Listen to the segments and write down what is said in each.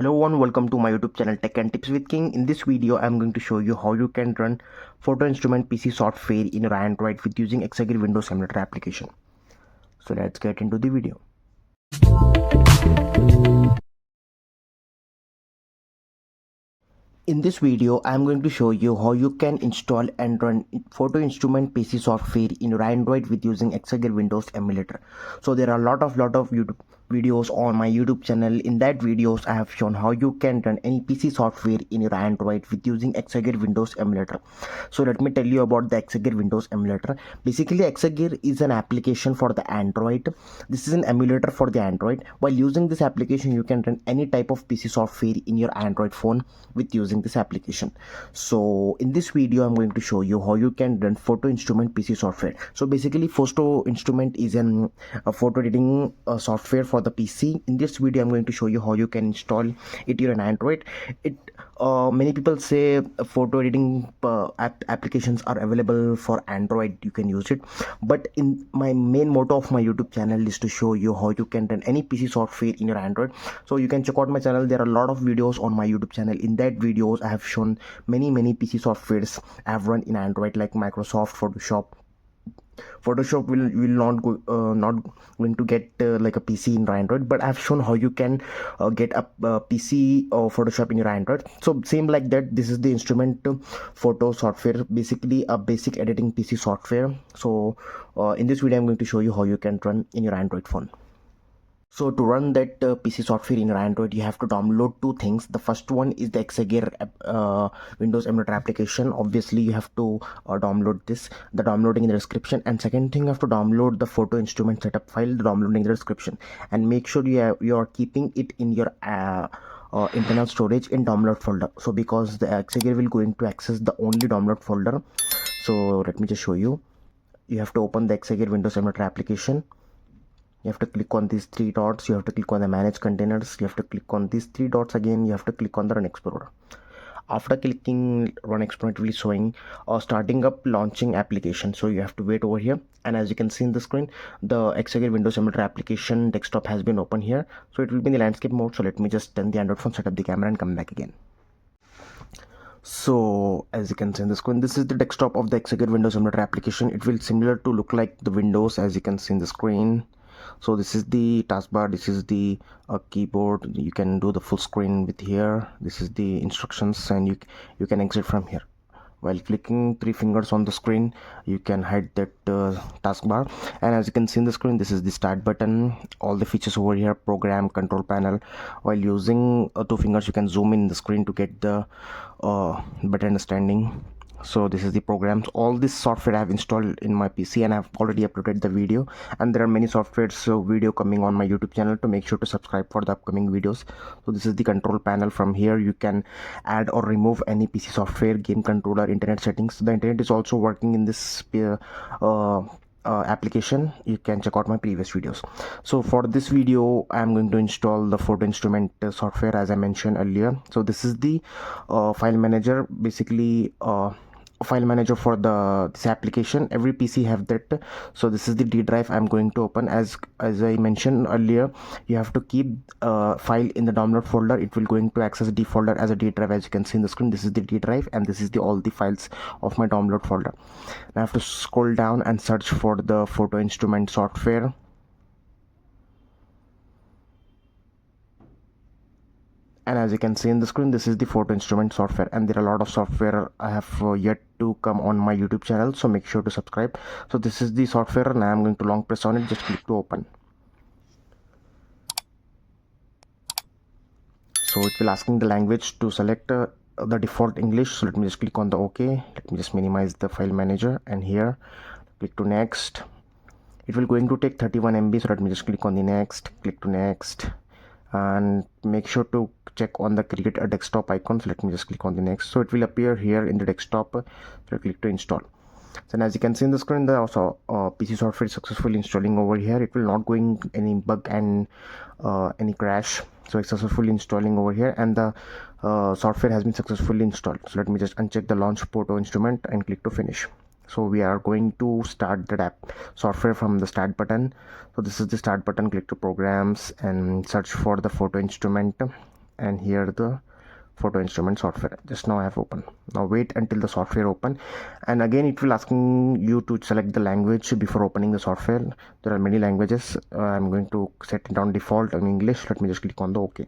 Hello everyone, welcome to my YouTube channel Tech and Tips with King. In this video, I'm going to show you how you can run photo instrument PC software in your Android with using Exagear Windows emulator application. So let's get into the video. In this video, I am going to show you how you can install and run photo instrument PC software in your Android with using Exagear Windows emulator. So there are a lot of YouTube videos on my YouTube channel. In that videos, I have shown how you can run any PC software in your Android with using Exagear Windows emulator. So let me tell you about the Exagear Windows emulator. Basically, Exagear is an application for the Android. This is an emulator for the Android. While using this application, you can run any type of PC software in your Android phone with using this application. So in this video, I'm going to show you how you can run photo instrument PC software. So basically, photo instrument is a photo editing software for the PC. In this video, I'm going to show you how you can install it in an Android. Many people say photo editing applications are available for Android. You can use it, but in my main motto of my YouTube channel is to show you how you can run any PC software in your Android. So you can check out my channel. There are a lot of videos on my YouTube channel. In that videos, I have shown many PC softwares I have run in Android, like Microsoft Photoshop will not going to get like a PC in Android, but I've shown how you can get a PC or Photoshop in your Android. So same like that, this is the instrument photo software, basically a basic editing PC software. So in this video, I'm going to show you how you can run in your Android phone. So to run that PC software in your Android, you have to download two things. The first one is the Exagear Windows emulator application. Obviously, you have to download this. The downloading in the description. And second thing, you have to download the photo instrument setup file. The downloading in the description. And make sure you are keeping it in your internal storage in download folder. So because the Exagear will going to access the only download folder. So let me just show you. You have to open the Exagear Windows emulator application. You have to click on these three dots. You have to click on the manage containers. You have to click on these three dots again. You have to click on the run explorer. After clicking run explorer, it will be showing starting up launching application. So you have to wait over here, and as you can see in the screen, the Exagear Windows emulator application desktop has been open here. So it will be in the landscape mode. So let me just turn the Android phone, set up the camera, and come back again. So as you can see in the screen, this is the desktop of the Exagear Windows emulator application. It will similar to look like the Windows, as you can see in the screen. So this is the taskbar, this is the keyboard. You can do the full screen with here. This is the instructions, and you can exit from here. While clicking three fingers on the screen, you can hide that taskbar. And as you can see in the screen, this is the start button. All the features over here, program, control panel. While using two fingers, you can zoom in the screen to get the better understanding. So this is the programs. All this software I have installed in my PC, and I've already uploaded the video, and there are many softwares video coming on my YouTube channel. To make sure to subscribe for the upcoming videos. So this is the control panel. From here you can add or remove any PC software, game controller, internet settings. The internet is also working in this application. You can check out my previous videos. So for this video, I'm going to install the photo instrument software, as I mentioned earlier. So this is the file manager, basically file manager for this application. Every PC have that. So this is the D drive I'm going to open. As I mentioned earlier, you have to keep file in the download folder. It will going to access D folder as a D drive. As you can see in the screen, this is the D drive, and this is all the files of my download folder. Now I have to scroll down and search for the photo instrument software. And as you can see in the screen, this is the photo instrument software, and there are a lot of software I have yet to come on my YouTube channel, so make sure to subscribe. So this is the software, and I am going to long press on it. Just click to open. So it will asking the language to select the default English. So let me just click on the OK. Let me just minimize the file manager, and here click to next. It will going to take 31 MB, so let me just click on the next, click to next, and make sure to check on the create a desktop icon. So let me just click on the next. So it will appear here in the desktop. So click to install. So as you can see in the screen, the also PC software is successfully installing over here. It will not going any bug and any crash. So it's successfully installing over here, and the software has been successfully installed. So let me just uncheck the launch photo instrument and click to finish. So we are going to start the app software from the start button. So this is the start button. Click to programs and search for the photo instrument. and here the photo instrument software. Just now I have opened. Now wait until the software open, and again it will asking you to select the language before opening the software. There are many languages. I'm going to set it down default in English. Let me just click on the OK.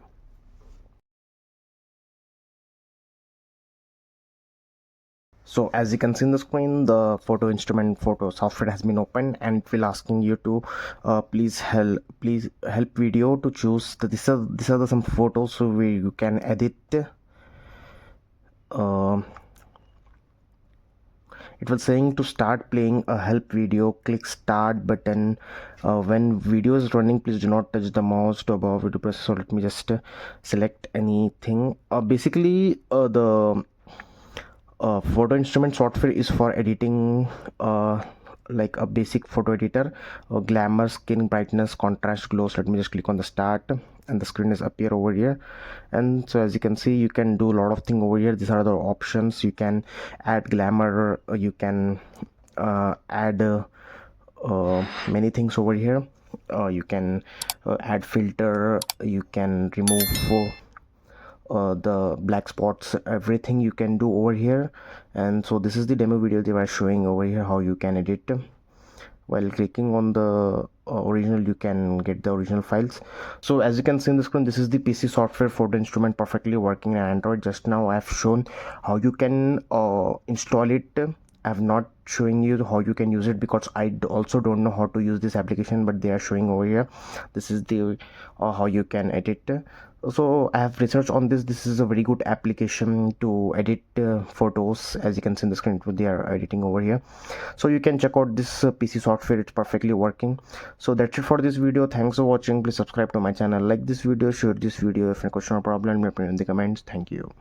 So as you can see in the screen, the photo instrument photo software has been opened, and it will asking you to please help video to choose these are the some photos so where you can edit. uh, it was saying to start playing a help video, click start button. When video is running, please do not touch the mouse to above video process. So let me just select anything. Basically the photo instrument software is for editing, like a basic photo editor, glamour, skin brightness, contrast, glows. Let me just click on the start, and the screen is appear over here. And so as you can see, you can do a lot of things over here. These are the options. You can add glamour, you can add many things over here. You can add filter, you can remove the black spots, everything you can do over here. And so this is the demo video they were showing over here, how you can edit. While clicking on the original, you can get the original files. So as you can see in the screen, this is the PC software photo instrument perfectly working in Android. Just now I have shown how you can install it. I have not showing you how you can use it because I also don't know how to use this application, but they are showing over here. This is the how you can edit. So I have researched on this. This is a very good application to edit photos. As you can see in the screen, they are editing over here. So you can check out this PC software. It's perfectly working. So that's it for this video. Thanks for watching. Please subscribe to my channel, like this video, share this video. If any question or problem, let me know in the comments. Thank you.